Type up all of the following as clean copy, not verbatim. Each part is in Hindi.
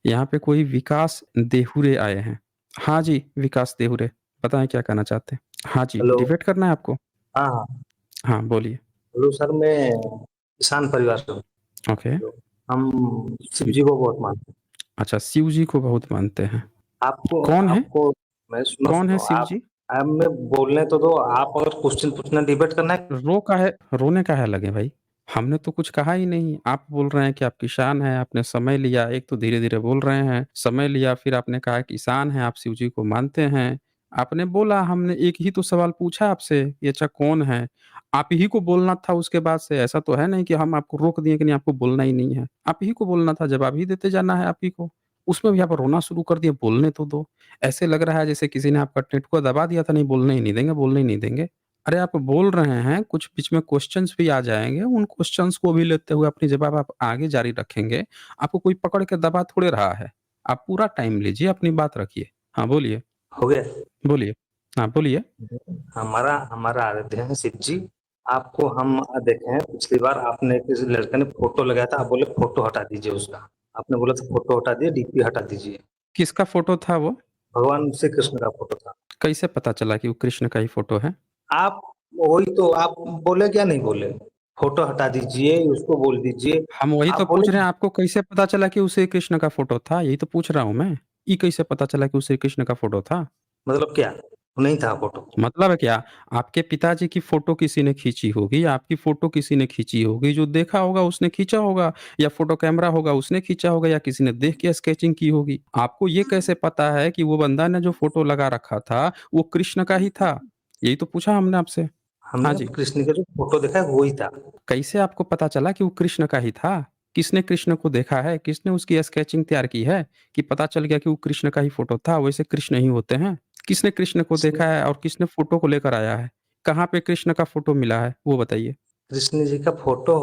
यहाँ पे कोई विकास देहुरे आए हैं। हाँ जी, विकास देहुरे, बताएँ क्या कहना चाहते हैं? हाँ जी, हेलो। डिबेट करना है आपको? हाँ, हाँ। हाँ, बोलिए। हेलो सर, मैं किसान परिवार से हूँ। ओके। तो हम शिव जी को बहुत मानते हैं। अच्छा, शिव जी को बहुत मानते हैं। आपको कौन है? आपको मैं सुनो कौन है सुनो शिव जी? आप मैं बोलने तो दो। आप अगर क्वेश्चन पूछना डिबेट करना है। रोने काहे लगे भाई? हमने तो कुछ कहा ही नहीं। आप बोल रहे हैं कि आप किसान हैं, आपने समय लिया, एक तो धीरे-धीरे बोल रहे हैं, समय लिया, फिर आपने कहा किसान हैं, आप शिव जी को मानते हैं। आपने बोला, हमने एक ही तो सवाल पूछा आपसे कि अच्छा कौन है? आप ही को बोलना था उसके बाद से, ऐसा तो है नहीं कि हम आपको रोक दिए कि नहीं आपको बोलना ही नहीं है। आप ही को बोलना था, जवाब ही देते जाना है आप ही को। उसमें भी आप रोना शुरू कर दिए, बोलने तो दो। ऐसे लग रहा है जैसे किसी ने आपका टेटुआ दबा दिया था, नहीं बोलने ही नहीं देंगे, बोलने ही नहीं देंगे। अरे आप बोल रहे हैं, कुछ बीच में क्वेश्चन्स भी आ जाएँगे, उन क्वेश्चन्स को भी लेते हुए अपनी जवाब आप आगे जारी रखेंगे। आपको कोई पकड़ के दबा थोड़े रहा है। आप पूरा टाइम लीजिए, अपनी बात रखिए। हाँ, बोलिए, हो गया। बोलिए। हाँ, बोलिए। हमारा हमारा आराध्य है शिव जी। आपको हम देखे हैं, पिछली बार आपने किसी लड़के ने फोटो लगाया था, आप बोले फोटो हटा दीजिए उसका। आपने बोला था फोटो हटा दिए, डीपी हटा दीजिए। किसका फ़ोटो था वो? भगवान श्री कृष्ण का फोटो था। कैसे पता चला कि वो कृष्ण का ही फ़ोटो है? आप वही तो आप बोले क्या नहीं बोले? फोटो हटा दीजिए, उसको बोल दीजिए। हम वही तो आप पूछ बोले रहे हैं, आपको कैसे पता चला कि वो श्री कृष्ण का फ़ोटो था? यही तो पूछ रहा हूँ मैं। ये कैसे पता चला कि वो श्री कृष्ण का फ़ोटो था? मतलब क्या? नहीं था फोटो। मतलब है क्या? आपके पिताजी की फ़ोटो किसी ने खींची होगी, आपकी फ़ोटो किसी ने खींची होगी, जो देखा होगा उसने खींचा होगा या फ़ोटो कैमरा होगा उसने खींचा होगा या किसी ने देख के स्केचिंग की होगी। आपको ये कैसे पता है कि वो बंदा ने जो फ़ोटो लगा रखा था, वो कृष्ण का ही था? यही तो पूछा हमने आपसे। हाँ हमने जी। कृष्ण का जो फोटो देखा है वही था। कैसे आपको पता चला कि वो कृष्ण का ही था? किसने कृष्ण को देखा है? किसने उसकी स्केचिंग तैयार की है कि पता चल गया कि वो कृष्ण का ही फ़ोटो था? वैसे कृष्ण ही होते हैं। किसने कृष्ण को कृष्ण देखा है और किसने फ़ोटो को लेकर आया है? कहाँ पे कृष्ण का फ़ोटो मिला है? वो बताइए। कृष्ण जी का फोटो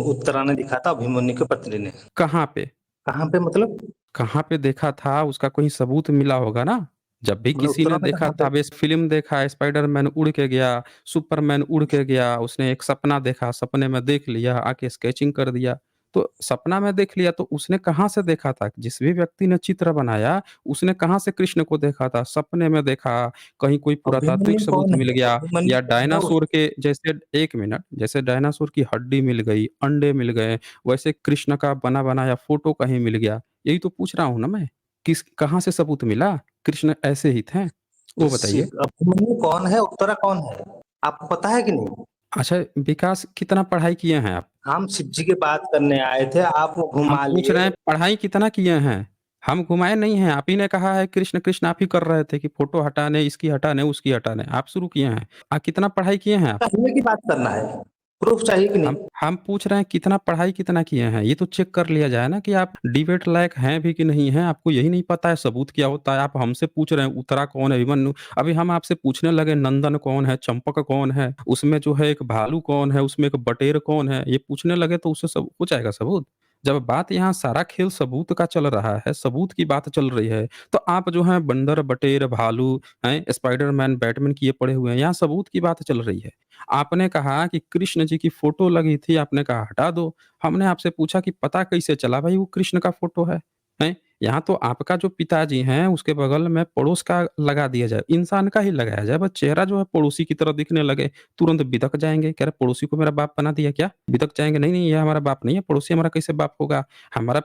उत्तरा ने दिखा था, अभिमन्यु की पत्नी ने। कहाँ पे? कहाँ पे मतलब? कहाँ पे देखा था? उसका कोई सबूत मिला होगा ना? जब भी मैंने किसी उत्तरा ने ने देखा कहाँ था, पे? बेस फ़िल्म देखा, स्पाइडरमैन उड़ के गया, सुपरमैन उड़ के गया, उसने एक सपना देखा, सपने में देख लिया, आके स्केचिंग कर दिया। तो सपना में देख लिया तो उसने कहाँ से देखा था? जिस भी व्यक्ति ने चित्र बनाया, उसने कहाँ से कृष्ण को देखा था? सपने में देखा, कहीं कोई पुरातात्विक अभिमन्यु सबूत कौन मिल है? गया अभिमन्यु या कौन है डायनासोर उस? के जैसे 1 मिनट, जैसे डायनासोर की हड्डी मिल गई, अंडे मिल गए, वैसे कृष्ण का बना-बनाया फ़ोटो कहीं मिल गया। यही तो पूछ रहा हूँ ना मैं। किस कहाँ से सबूत मिला? कृष्ण ऐसे ही थे? वो बताइए। अभिमन्यु कौन है? उत्तरा कौन है? आपको पता है कि नहीं? अच्छा, विकास कितना पढ़ाई किए हैं आप? हम शिव जी की बात करने आए थे, आप वो हम घुमा पूछ रहे लिए। हैं पढ़ाई कितना किए हैं? हम घुमाए नहीं हैं, आप ही ने कहा है कृष्ण, कृष्ण आप ही कर रहे थे कि फ़ोटो हटाने, इसकी हटाने, उसकी हटाने, आप शुरू किए हैं। कितना पढ़ाई किए हैं आप? हुए की बात करना है। प्रूफ चाहिए कि हम नहीं? हम पूछ रहे हैं कितना पढ़ाई कितना किए हैं? ये तो चेक कर लिया जाए ना कि आप डिबेट लायक हैं भी कि नहीं हैं, आपको यही नहीं पता है सबूत क्या होता है? आप हमसे पूछ रहे हैं उत्तरा कौन है, अभिमन्यु अभी हम आपसे पूछने लगे नंदन कौन है, चंपक कौन है, उसमें जो है एक भालू कौन है, उसमें एक बटेर कौन है, ये पूछने लगे तो उससे सब हो जाएगा सबूत? जब बात यहाँ सारा खेल सबूत का चल रहा है, सबूत की बात चल रही है, तो आप जो हैं बंदर, बटेर, भालू हैं, स्पाइडरमैन, बैटमैन की ये पढ़े हुए हैं, यहाँ सबूत की बात चल रही है। आपने कहा कि कृष्ण जी की फ़ोटो लगी थी, आपने कहा हटा दो। हमने आपसे पूछा कि पता कैसे चला भाई वो कृष्ण का फ़ोटो है? हैं? यहाँ तो आपका जो पिताजी हैं, उसके बगल में पड़ोस का लगा दिया जाए, इंसान का ही लगाया जाए, बस चेहरा जो है पड़ोसी की तरह दिखने लगे, तुरंत बिदक जाएँगे, कह रहे पड़ोसी को मेरा बाप बना दिया क्या? बिदक जाएँगे, नहीं, नहीं ये हमारा बाप नहीं है, पड़ोसी हमारा कैसे बाप होगा? हमारा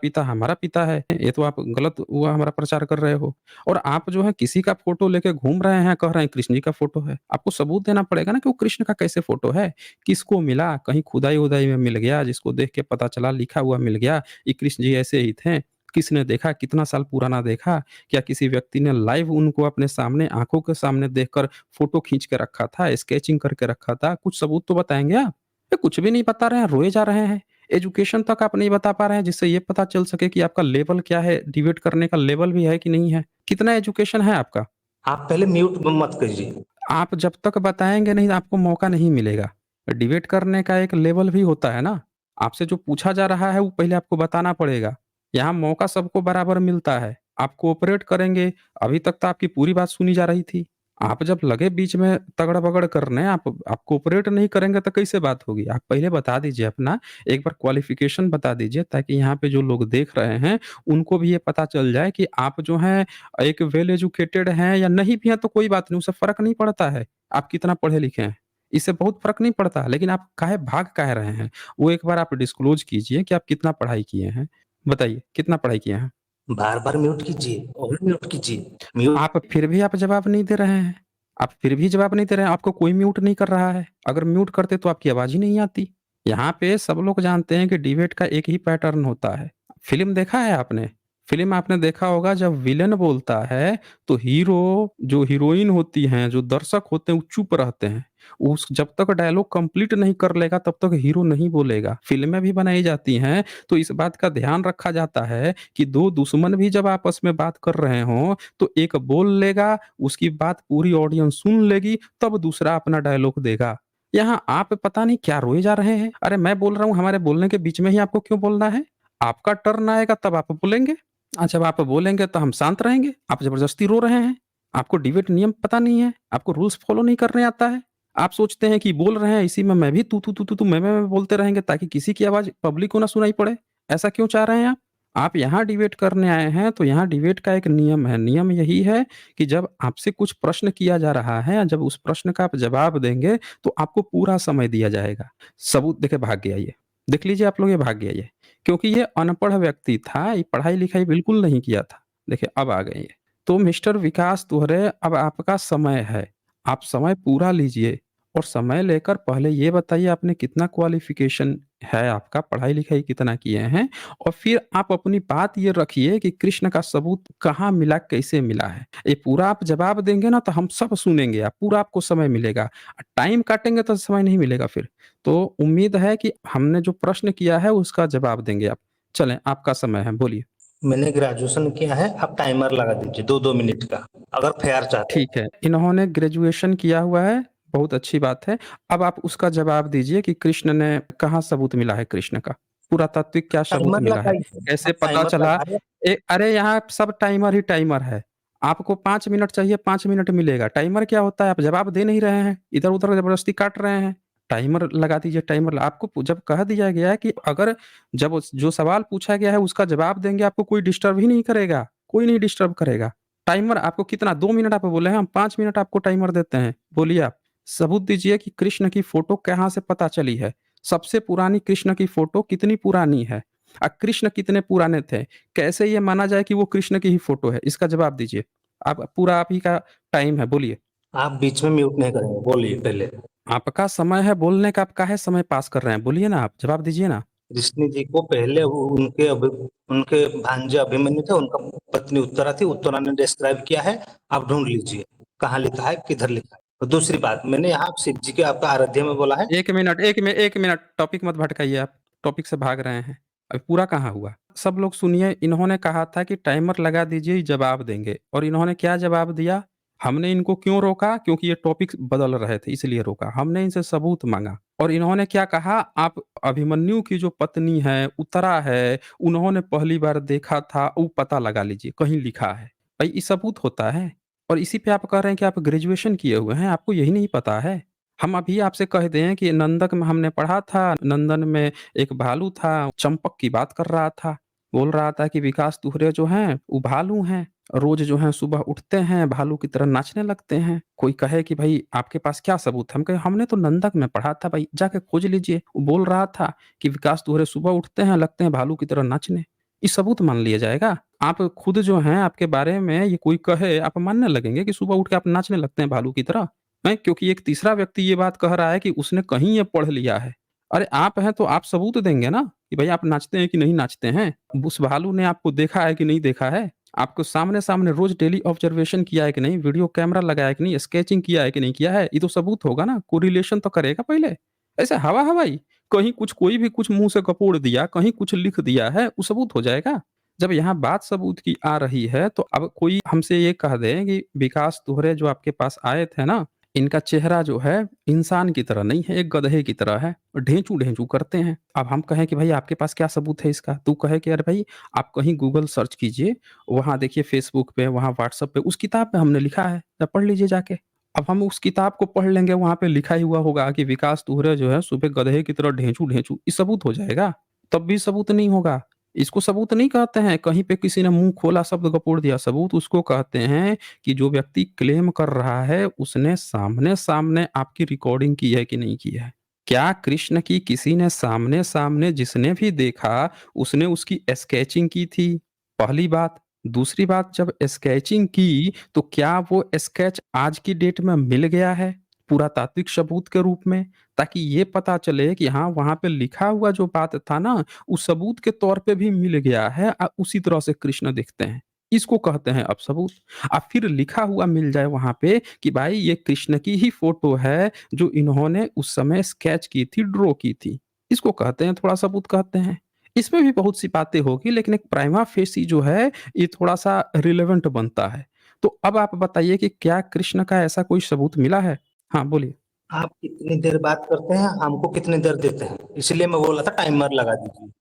पिता है, ये तो आप गलत वो हमारा प्रचार कर रहे हो। और आप जो है किसी का फ़ोटो लेके घूम रहे हैं, कह रहे हैं कृष्ण जी का फ़ोटो है। आपको सबूत देना पड़ेगा ना कि वो कृष्ण का कैसे फ़ोटो है? किसको मिला? कहीं खुदाई-वुदाई में मिल गया, जिसको देख के पता चला, लिखा हुआ मिल गया, ये कृष्ण जी ऐसे ही थे। किसने देखा? कितना साल पुराना देखा? क्या किसी व्यक्ति ने लाइव उनको अपने सामने, आँखों के सामने देखकर फ़ोटो खींच के रखा था, स्केचिंग करके रखा था? कुछ सबूत तो बताएँगे आप? ये कुछ भी नहीं बता रहे हैं, रोए जा रहे हैं। एजुकेशन तक आप नहीं बता पा रहे हैं, जिससे ये पता चल सके कि आपका लेवल क्या है, डिबेट करने का लेवल भी है कि नहीं है? कितना एजुकेशन है आपका? आप पहले म्यूट मत कीजिए। आप जब तक बताएँगे नहीं, आपको मौका नहीं मिलेगा। डिबेट करने का एक लेवल भी होता है ना। आपसे जो पूछा जा रहा है, वो पहले आपको बताना पड़ेगा। यहाँ मौका सबको बराबर मिलता है। आप कोऑपरेट करेंगे, अभी तक तो आपकी पूरी बात सुनी जा रही थी। आप जब लगे बीच में तगड़-बगड़ करने, आप कोऑपरेट नहीं करेंगे तो कैसे बात होगी? आप पहले बता दीजिए अपना, एक बार क्वालिफ़िकेशन बता दीजिए ताकि यहाँ पे जो लोग देख रहे हैं, उनको भी ये पता चल जाए कि आप जो हैं एक वेल एजुकेटेड हैं या नहीं भी हैं तो कोई बात नहीं, उससे फ़र्क नहीं पड़ता है, आप कितना पढ़े-लिखे हैं। इससे बहुत फ़र्क नहीं पड़ता, लेकिन आप भाग काहे रहे हैं? वो एक बार आप डिस्क्लोज़ कीजिए कि आप कितना पढ़ाई किए हैं। बताइए, कितना पढ़ाई किए हैं? बार-बार म्यूट कीजिए और म्यूट कीजिए। म्यूट आप फिर भी आप जवाब नहीं दे रहे हैं। आप फिर भी जवाब नहीं दे रहे हैं, आपको कोई म्यूट नहीं कर रहा है। अगर म्यूट करते तो आपकी आवाज़ ही नहीं आती। यहाँ पे सब लोग जानते हैं कि डिबेट का एक ही पैटर्न होता है। फ़िल्म देखा है आपने? फ़िल्म आपने देखा होगा जब विलेन बोलता है, तो हीरो जो हीरोइन होती हैं, जो दर्शक होते हैं, वो चुप रहते हैं। उस जब तक डायलॉग कंप्लीट नहीं कर लेगा तब तक हीरो नहीं बोलेगा। फ़िल्में भी बनाई जाती हैं, तो इस बात का ध्यान रखा जाता है कि 2 दुश्मन भी जब आपस में बात कर रहे हों, तो एक बोल लेगा, उसकी बात पूरी ऑडियंस सुन लेगी, तब दूसरा अपना डायलॉग देगा। यहाँ आप पता नहीं क्या रोए जा रहे हैं? अरे मैं बोल रहा हूँ, हमारे बोलने के बीच में ही आपको क्यों बोलना है? आपका टर्न आएगा तब आप बोलेंगे। जब आप बोलेंगे तो हम शांत रहेंगे, आप ज़बरदस्ती रो रहे हैं। आपको डिबेट नियम पता नहीं है, आपको रूल्स फॉलो नहीं करने आता है। आप सोचते हैं कि बोल रहे हैं, इसी में मैं भी तू, तू, तू, तू, तू, मैं बोलते रहेंगे ताकि किसी की आवाज़ पब्लिक को ना सुनाई पड़े। ऐसा क्यों चाह रहे हैं आप? आप यहाँ डिबेट करने आए हैं, तो यहाँ डिबेट का एक नियम है। नियम यही है कि जब आपसे कुछ प्रश्न किया जा रहा है, जब उस प्रश्न का आप जवाब देंगे, तो आपको पूरा समय दिया जाएगा। सबूत देके भाग गया ये। देख लीजिए आप लोग, ये भाग गया ये। क्योंकि ये अनपढ़ व्यक्ति था, ये पढ़ाई-लिखाई बिल्कुल नहीं किया था। देखिए अब आ गए ये। तो मिस्टर विकास दुहरे, अब आपका समय है। आप समय पूरा लीजिए और समय लेकर पहले ये बताइए आपने कितना क्वालिफ़िकेशन है आपका, पढ़ाई-लिखाई कितना किए हैं? और फिर आप अपनी बात ये रखिए कि कृष्ण का सबूत कहाँ मिला, कैसे मिला है? ये पूरा आप जवाब देंगे ना तो हम सब सुनेंगे, पूरा आपको समय मिलेगा। टाइम काटेंगे तो समय नहीं मिलेगा फिर। तो उम्मीद है कि हमने जो प्रश्न किया है उसका जवाब देंगे आप। चलें, आपका समय है, बोलिए। मैंने ग्रेजुएशन किया है, आप टाइमर लगा दीजिए 2-2 मिनट का, अगर फेयर चाहते हैं। ठीक है, इन्होंने ग्रेजुएशन किया हुआ है, बहुत अच्छी बात है। अब आप उसका जवाब दीजिए कि कृष्ण ने कहाँ सबूत मिला है कृष्ण का? पुरातात्विक क्या सबूत टाइमर मिला है? लगाइए, कैसे आप पता टाइमर चला? लगाए। अरे यहाँ सब टाइमर ही टाइमर है। आपको 5 मिनट चाहिए, 5 मिनट मिलेगा। टाइमर क्या होता है? आप जवाब दे नहीं रहे हैं, इधर-उधर ज़बरदस्ती काट रहे हैं। टाइमर लगा दीजिए, टाइमर आपको जब कह दिया गया है कि अगर जब जो सवाल पूछा गया है उसका जवाब देंगे, आपको कोई डिस्टर्ब ही नहीं करेगा, कोई नहीं डिस्टर्ब करेगा। टाइमर आपको कितना 2 मिनट आप बोले हैं, हम 5 मिनट आपको टाइमर देते हैं। बोलिए आप, सबूत दीजिए कि कृष्ण की फ़ोटो कहाँ से पता चली है? सबसे पुरानी कृष्ण की फ़ोटो कितनी पुरानी है? कृष्ण कितने पुराने थे? कैसे ये माना जाए कि वो कृष्ण की ही फ़ोटो है? इसका जवाब दीजिए। आप ही का टाइम है, बोलिए। आप बीच में म्यूट नहीं करेंगे, बोलिए पहले। आपका समय है बोलने का, आप काहे समय पास कर रहे हैं? बोलिए ना आप, जवाब दीजिए ना। कृष्ण जी को पहले उनके भांजे अभिमन्यु थे, उनका पत्नी उत्तरा थी, उत्तरा ने डिस्क्राइब किया है, आप ढूंढ लीजिए कहाँ लिखा है, किधर लिखा है। और दूसरी बात, मैंने यहाँ शिव जी के आपका आराध्य में बोला है। 1 मिनट, टॉपिक मत भटकाइए आप, टॉपिक से भाग रहे हैं। अभी पूरा कहाँ हुआ? सब लोग सुनिए, इन्होंने कहा था कि टाइमर लगा दीजिए, जवाब देंगे और इन्होंने क्या जवाब दिया? हमने इनको क्यों रोका? क्योंकि ये टॉपिक बदल रहे थे इसलिए रोका। हमने इनसे सबूत माँगा और इन्होंने क्या कहा? आप अभिमन्यु की जो पत्नी है, उत्तरा है, उन्होंने पहली बार देखा था, वो पता लगा लीजिए, कहीं लिखा है। भाई ये सबूत होता है और इसी पे आप कह रहे हैं कि आप ग्रेजुएशन किए हुए हैं, आपको यही नहीं पता है? हम अभी आपसे कह दें कि नंदक में हमने पढ़ा था, नंदन में एक भालू था, चंपक की बात कर रहा था। बोल रहा था कि विकास दुहरे जो हैं, वो भालू हैं। रोज़ जो हैं सुबह उठते हैं, भालू की तरह नाचने लगते हैं। कोई कहे कि भई आपके पास क्या सबूत है? हम कहे हमने तो नंदक में पढ़ा था भई, जाके खोज लीजिए। वो बोल रहा था कि विकास दुहरे सुबह उठते हैं, लगते हैं भालू की तरह नाचने। ये सबूत मान लिया जाएगा? आप खुद जो हैं, आपके बारे में ये कोई कहे, आप मानने लगेंगे कि सुबह उठ के आप नाचने लगते हैं भालू की तरह? हैं? क्योंकि एक तीसरा व्यक्ति ये बात कह रहा है कि उसने कहीं ये पढ़ लिया है। अरे आप हैं तो आप सबूत देंगे ना कि भई आप नाचते हैं कि नहीं नाचते हैं? उस भालू ने आपको देखा है कि नहीं देखा है? आपको सामने-सामने रोज़ डेली ऑब्जर्वेशन किया है कि नहीं? वीडियो कैमरा लगाया है कि नहीं? स्केचिंग किया है कि नहीं किया है? ये तो सबूत होगा ना, कोरिलेशन तो करेगा पहले। ऐसे हवा-हवाई, कहीं कुछ कोई भी कुछ मुँह से गपोड़ दिया, कहीं कुछ लिख दिया है, वो सबूत हो जाएगा? जब यहाँ बात सबूत की आ रही है, तो अब कोई हमसे ये कह दे कि विकास दुहरे जो आपके पास आए थे ना, इनका चेहरा जो है इंसान की तरह नहीं है, एक गधे की तरह है। ढेंचू-ढेंचू करते हैं। अब हम कहें कि भई आपके पास क्या सबूत है इसका? तू कहे कि अरे भई आप कहीं गूगल सर्च कीजिए, वहाँ देखिए फ़ेसबुक पे, वहाँ व्हाट्सएप पे, उस किताब में हमने लिखा है, आप पढ़ लीजिए जाके। अब हम उस किताब को पढ़ लेंगे, वहाँ पे लिखा ही हुआ होगा कि विकास दुहरे जो है सुबह गधे की तरह ढेंचू-ढेंचू, ये सबूत हो जाएगा? तब भी सबूत नहीं होगा। इसको सबूत नहीं कहते हैं, कहीं पे किसी ने मुँह खोला शब्द गपोड़ दिया, सबूत उसको कहते हैं कि जो व्यक्ति क्लेम कर रहा है उसने सामने-सामने आपकी रिकॉर्डिंग की है कि नहीं की है? क्या कृष्ण की किसी ने सामने-सामने जिसने भी देखा उसने उसकी स्केचिंग की थी? पहली बात। दूसरी बात जब स्केचिंग की तो क्या वो स्केच आज की डेट में मिल गया है पुरातात्विक सबूत के रूप में? ताकि ये पता चले कि हाँ, वहाँ पे लिखा हुआ जो बात था ना, उस सबूत के तौर पे भी मिल गया है उसी तरह से कृष्ण दिखते हैं। इसको कहते हैं अब सबूत। फिर लिखा हुआ मिल जाए वहाँ पे कि भाई ये कृष्ण की ही फ़ोटो है जो इन्होंने उस समय स्केच की थी, ड्रॉ की थी। इसको कहते हैं थोड़ा सबूत कहते हैं। इसमें भी बहुत सी बातें होगी लेकिन एक प्राइमा फेसी जो है ये थोड़ा-सा रिलेवेंट बनता है। तो अब आप बताइए कि क्या कृष्ण का ऐसा कोई सबूत मिला है? हाँ, बोलिए। आप कितनी देर बात करते हैं, हमको कितनी देर देते हैं? इसलिए मैं बोला था टाइमर लगा दीजिए।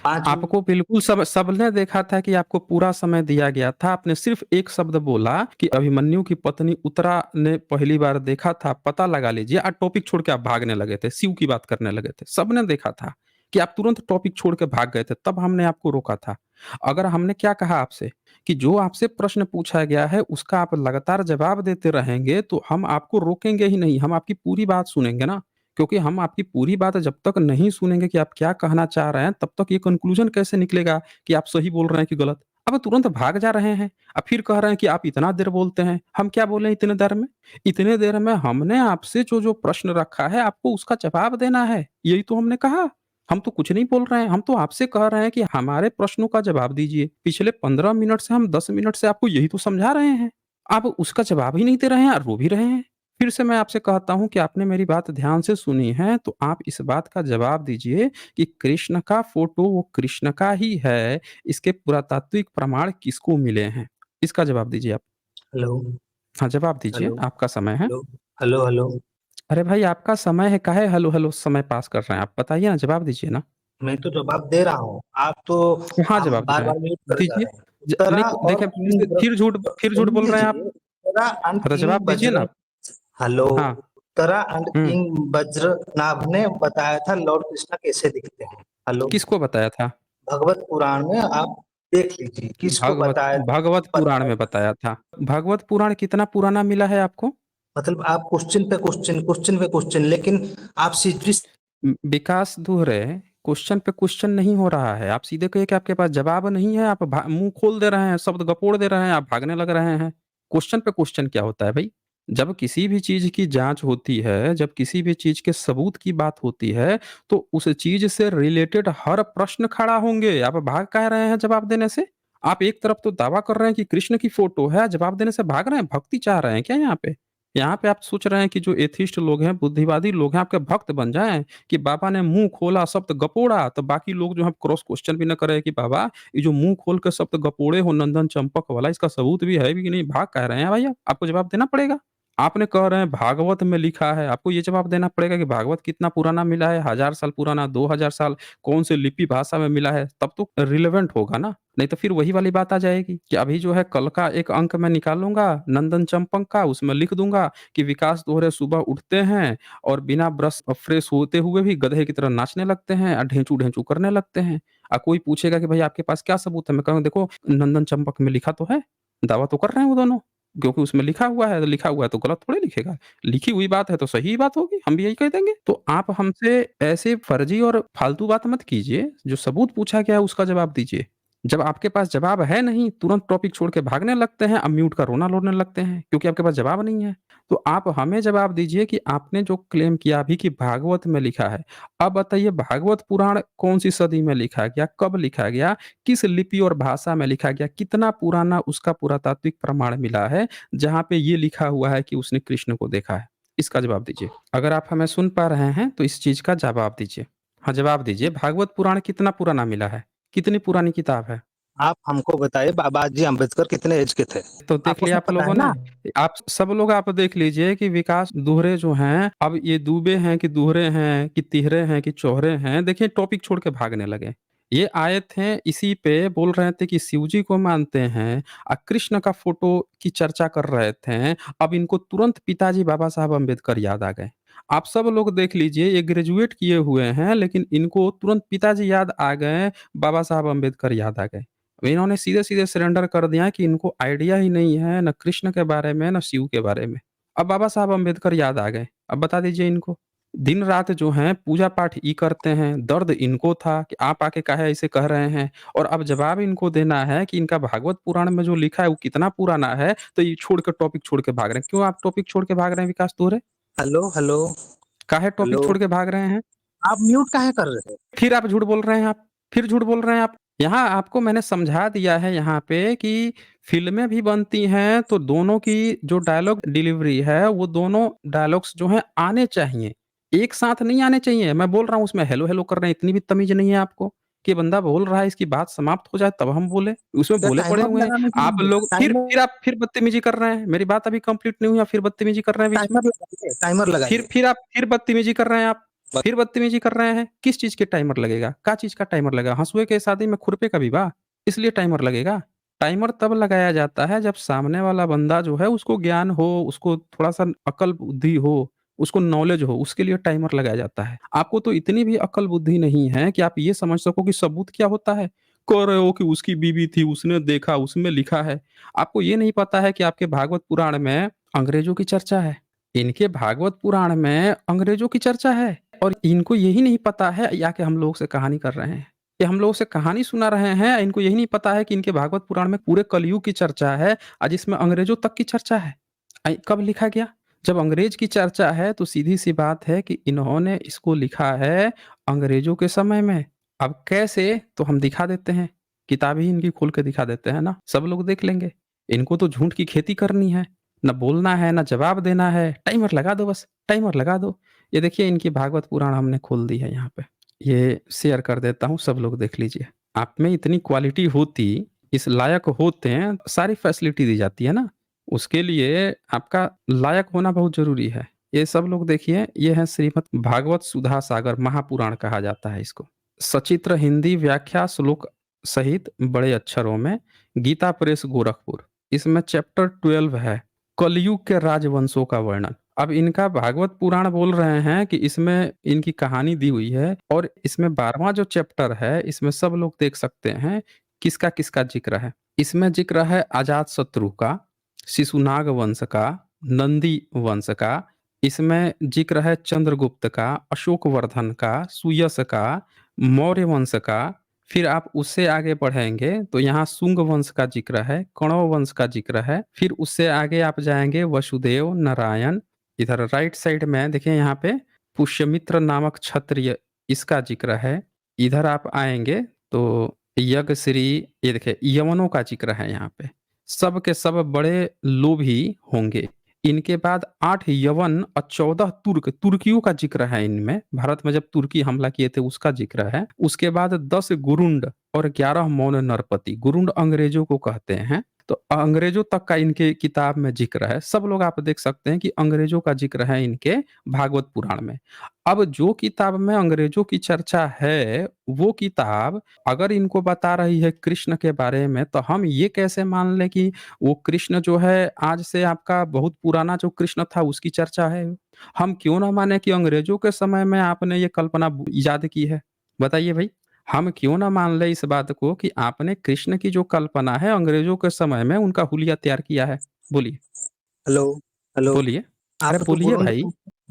5 मिनट। आपको बिल्कुल सबने देखा था कि आपको पूरा समय दिया गया था। आपने सिर्फ़ एक शब्द बोला कि अभिमन्यु की पत्नी उत्तरा ने पहली बार देखा था, पता लगा लीजिए टॉपिक छोड़ के आप भागने लगे थे, शिव की बात करने लगे थे। सबने देखा था कि आप तुरंत टॉपिक छोड़ के भाग गए थे, तब हमने आपको रोका था। अगर हमने क्या कहा आपसे कि जो आपसे प्रश्न पूछा गया है, उसका आप लगातार जवाब देते रहेंगे, तो हम आपको रोकेंगे ही नहीं, हम आपकी पूरी बात सुनेंगे ना। क्योंकि हम आपकी पूरी बात जब तक नहीं सुनेंगे कि आप क्या कहना चाह रहे हैं, तब तक ये कन्क्लूज़न कैसे निकलेगा कि आप सही बोल रहे हैं कि गलत? अब तुरंत भाग जा रहे हैं। फिर कह रहे हैं कि आप इतना देर बोलते हैं। हम क्या बोले इतने देर में? इतने देर में हमने आपसे जो-जो प्रश्न रखा है, आपको उसका जवाब देना है। यही तो हमने कहा। हम तो कुछ नहीं बोल रहे हैं, हम तो आपसे कह रहे हैं कि हमारे प्रश्नों का जवाब दीजिए। पिछले 15 मिनट से हम 10 मिनट से आपको यही तो समझा रहे हैं। आप उसका जवाब ही नहीं दे रहे हैं और रो भी रहे हैं। फिर से मैं आपसे कहता हूँ कि आपने मेरी बात ध्यान से सुनी है, तो आप इस बात का जवाब दीजिए कि कृष्ण का फ़ोटो वो कृष्ण का ही है, इसके पुरातात्विक प्रमाण किसको मिले हैं? इसका जवाब दीजिए आप। हेलो, हाँ, जवाब दीजिए, हेलो, आपका समय है। Hello, hello, hello. अरे भाई आपका समय है, काहे हेलो-हेलो समय पास कर रहे हैं आप? बताइए ना, जवाब दीजिए ना। मैं तो जवाब दे रहा हूँ। आप तो कहाँ आप जवाब दे रहे हैं? बार-बार म्यूट करे जा दीजिए। रहे हैं। उत्तरा नहीं और देखिए किंग फिर झूठ बोल सुन रहे हैं आप। लीजिए। उत्तरा एंड हाँ, तो किंग जवाब दीजिए ना वज्र। आप। हेलो, हाँ, Uttara and hmm. King Vajranabh ने बताया था लॉर्ड कृष्णा कैसे दिखते हैं। हेलो, किसको बताया था? भगवत पुराण में आप देख लीजिए किसको बताया था, भगवत किसको पुराण बताया में था। बताया था। भगवत पुराण कितना पुराना मिला है आपको? मतलब आप क्वेश्चन पे क्वेश्चन, क्वेश्चन पे क्वेश्चन, लेकिन आप सीधी विकास दुहरे क्वेश्चन पे क्वेश्चन नहीं हो रहा है। आप सीधे कहिए कि आपके पास जवाब नहीं है, आप मुँह खोल दे रहे हैं, शब्द गपोड़ दे रहे हैं, आप भागने लग रहे हैं। क्वेश्चन पे क्वेश्चन क्या होता है भई? जब किसी भी चीज़ की जाँच होती है, जब किसी भी चीज़ के सबूत की बात होती है, तो उस चीज़ से रिलेटेड हर प्रश्न खड़ा होंगे। आप भाग काहे रहे हैं जवाब देने से? आप एक तरफ तो दावा कर रहे हैं कि कृष्ण की फ़ोटो है, जवाब देने से भाग रहे हैं। भक्ति चाह रहे हैं क्या यहाँ पे? यहाँ पे आप सोच रहे हैं कि जो एथिस्ट लोग हैं, बुद्धिवादी लोग हैं, आपके भक्त बन जाएँ? कि बाबा ने मुँह खोला, शब्द गपोड़ा, तो बाकी लोग जो हैं क्रॉस क्वेश्चन भी ना करें कि बाबा ये जो मुँह खोल के शब्द गपोड़े हो नंदन चंपक वाला, इसका सबूत भी है भी कि नहीं? भाग काहे रहे हैं भाई आप? आपको जवाब देना पड़ेगा। आपने कह रहे हैं भागवत में लिखा है, आपको ये जवाब देना पड़ेगा कि भागवत कितना पुराना मिला है, 1000 साल पुराना, 2000 साल, कौन से लिपि भाषा में मिला है, तब तो रिलेवेंट होगा ना। नहीं तो फिर वही वाली बात आ जाएगी कि अभी जो है कल का एक अंक मैं निकालूँगा नंदन चंपक का, उसमें लिख दूँगा कि विकास दोहरे सुबह उठते हैं और बिना ब्रश फ्रेश होते हुए भी गधे की तरह नाचने लगते हैं ढेंचू-ढेंचू करने लगते हैं। कोई पूछेगा कि भई आपके पास क्या सबूत है? मैं कहूँगा देखो नंदन चंपक में लिखा तो है, दावा तो कर रहे हैं वो दोनों, क्योंकि उसमें लिखा हुआ है, तो लिखा हुआ है तो गलत थोड़ी लिखेगा। लिखी हुई बात है तो सही ही बात होगी, हम भी यही कह देंगे। तो आप हमसे ऐसे फर्जी और फालतू बात मत कीजिए, जो सबूत पूछा गया है उसका जवाब दीजिए। जब आपके पास जवाब है नहीं, तुरंत टॉपिक छोड़ के भागने लगते हैं, म्यूट का रोना लोने लगते हैं, क्योंकि आपके पास जवाब नहीं है। तो आप हमें जवाब दीजिए कि आपने जो क्लेम किया अभी कि भागवत में लिखा है, अब बताइए भागवत पुराण कौन-सी सदी में लिखा गया, कब लिखा गया, किस लिपि और भाषा में लिखा गया, कितना पुराना उसका पुरातात्विक प्रमाण मिला है, जहाँ पे ये लिखा हुआ है कि उसने कृष्ण को देखा है? इसका जवाब दीजिए। अगर आप हमें सुन पा रहे हैं, तो इस चीज़ का जवाब दीजिए। हाँ, जवाब दीजिए, भागवत पुराण कितना पुराना मिला है? कितनी पुरानी किताब है? आप हमको बताइए बाबा जी अम्बेडकर कितने एज के थे? तो देख आपको लिया सब आप पता है लोगों ने। ना? आप सब लोग आप देख लीजिए कि विकास दुहरे जो हैं, अब ये दुबे हैं कि दुहरे हैं कि तिहरे हैं कि चौहरे हैं, देखिए टॉपिक छोड़ के भागने लगे। ये आए थे इसी पे बोल रहे थे कि शिव जी को मानते हैं, कृष्ण का फोटो की चर्चा कर रहे थे। अब इनको तुरंत पिताजी बाबा साहब अम्बेडकर याद आ गए। आप सब लोग देख लीजिए, ये ग्रेजुएट किए हुए हैं लेकिन इनको तुरंत पिताजी याद आ गए, बाबा साहब अम्बेडकर याद आ गए। इन्होंने सीधे-सीधे सरेंडर कर दिया कि इनको आइडिया ही नहीं है, ना कृष्ण के बारे में, ना शिव के बारे में। अब बाबा साहब अम्बेडकर याद आ गए। अब बता दीजिए इनको। दिन-रात जो हैं पूजा-पाठ ये करते हैं, दर्द इनको था कि आप आके काहे ऐसे कह रहे हैं? और अब जवाब इनको देना है कि इनका भागवत पुराण में जो लिखा है वो कितना पुराना है, तो ये छोड़ के टॉपिक छोड़ के भाग रहे हैं। क्यों आप टॉपिक छोड़ के भाग रहे हैं विकास तोरे? हेलो, हेलो, काहे टॉपिक हेलो। छोड़ के भाग रहे हैं? आप म्यूट काहे कर रहे थे? फिर आप झूठ बोल रहे हैं आप, फिर झूठ बोल रहे हैं आप। यहाँ आपको मैंने समझा दिया है यहाँ पे कि फ़िल्में भी बनती हैं, तो दोनों की जो डायलॉग डिलीवरी है, वो दोनों डायलॉग्स जो हैं आने चाहिए। एक साथ नहीं आने चाहिए। मैं बोल रहा हूँ उसमें हेलो, हेलो कर रहे हैं, इतनी भी तमीज़ नहीं है आपको कि बंदा बोल रहा है, इसकी बात समाप्त हो जाए तब हम बोलें। उसमें क्या बोले पड़े टाइमर हुए हैं। लगाने के आप लिए लोग टाइमर फिर बदतमीज़ी कर रहे हैं। मेरी बात अभी कंप्लीट नहीं हुई, आप फिर बदतमीज़ी कर रहे हैं बीच में। टाइमर लगाइए, टाइमर लगाइए। फिर बदतमीज़ी कर रहे हैं आप। फिर बदतमीज़ी कर रहे हैं। किस चीज़ के टाइमर लगेगा? क्या चीज़ का टाइमर लगेगा? हँसुए के शादी में खुरपे का विवाह, इसलिए टाइमर लगेगा? टाइमर तब लगाया जाता है जब सामने वाला बंदा जो है उसको ज्ञान हो, उसको थोड़ा-सा अकल बुद्धि हो, उसको नॉलेज हो, उसके लिए टाइमर लगाया जाता है। आपको तो इतनी भी अकल बुद्धि नहीं है कि आप ये समझ सको कि सबूत क्या होता है? कह रहे हो कि उसकी बीवी थी, उसने देखा, उसमें लिखा है। आपको ये नहीं पता है कि आपके भागवत पुराण में अंग्रेजों की चर्चा है। इनके भागवत पुराण में अंग्रेजों की चर्चा है और इनको यही नहीं पता है या कि हम लोग से कहानी कर रहे हैं। ये हम लोग से कहानी सुना रहे हैं, इनको यही नहीं पता है कि इनके भागवत पुराण में पूरे कलयुग की चर्चा है जिसमें अंग्रेजों तक की चर्चा है। कब लिखा गया? जब अंग्रेज की चर्चा है तो सीधी-सी बात है कि इन्होंने इसको लिखा है अंग्रेजों के समय में। अब कैसे? तो हम दिखा देते हैं। किताब ही इनकी खोल के दिखा देते हैं ना, सब लोग देख लेंगे। इनको तो झूठ की खेती करनी है। ना बोलना है, ना जवाब देना है, टाइमर लगा दो बस, टाइमर लगा दो। ये देखिए इनकी भागवत पुराण हमने खोल दी है यहाँ पे। ये शेयर कर देता हूँ, सब लोग देख लीजिए। आप में इतनी क्वालिटी होती, इस लायक होते हैं, सारी फैसिलिटी दी जाती है ना, उसके लिए आपका लायक होना बहुत ज़रूरी है। ये सब लोग देखिए, ये है श्रीमद् भागवत सुधा सागर महापुराण कहा जाता है इसको। सचित्र हिंदी व्याख्या श्लोक सहित बड़े अक्षरों में, गीता प्रेस गोरखपुर। इसमें चैप्टर 12 है, कलयुग के राजवंशों का वर्णन। अब इनका भागवत पुराण बोल रहे हैं कि इसमें इनकी कहानी दी हुई है और इसमें 12वां जो चैप्टर है, इसमें सब लोग देख सकते हैं किसका-किसका ज़िक्र है। इसमें ज़िक्र है अजातशत्रु का, शिशुनाग वंश का, नंदी वंश का, इसमें ज़िक्र है चंद्रगुप्त का, अशोकवर्धन का, सुयश का, मौर्य वंश का, फिर आप उससे आगे बढ़ेंगे तो यहाँ शुंग वंश का ज़िक्र है, कण्व वंश का ज़िक्र है, फिर उससे आगे आप जाएँगे वसुदेव, नारायण, इधर राइट साइड में देखिए यहाँ पे पुष्यमित्र नामक क्षत्रिय इसका ज़िक्र है। इधर आप आएँगे तो यज्ञश्री, ये देखिए यवनों का ज़िक्र है यहाँ पे। सब के सब बड़े लोभी होंगे। इनके बाद 8 यवन और 14 तुर्क, तुर्कियों का ज़िक्र है इनमें। भारत में जब तुर्की हमला किए थे उसका ज़िक्र है। उसके बाद 10 गुरुंड और 11 मौन नरपति। गुरुंड अंग्रेजों को कहते हैं। तो अंग्रेजों तक का इनके किताब में ज़िक्र है। सब लोग आप देख सकते हैं कि अंग्रेजों का ज़िक्र है इनके भागवत पुराण में। अब जो किताब में अंग्रेजों की चर्चा है, वो किताब अगर इनको बता रही है कृष्ण के बारे में, तो हम ये कैसे मान लें कि वो कृष्ण जो है आज से आपका बहुत पुराना जो कृष्ण था उसकी चर्चा है। हम क्यों ना माने कि अंग्रेजों के समय में आपने ये कल्पना ईजाद की है? बताइए भई। हम क्यों ना मान लें इस बात को कि आपने कृष्ण की जो कल्पना है अंग्रेजों के समय में उनका हुलिया तैयार किया है? बोलिए, हेलो, हेलो। बोलिए। अरे आप बोलिए भाई।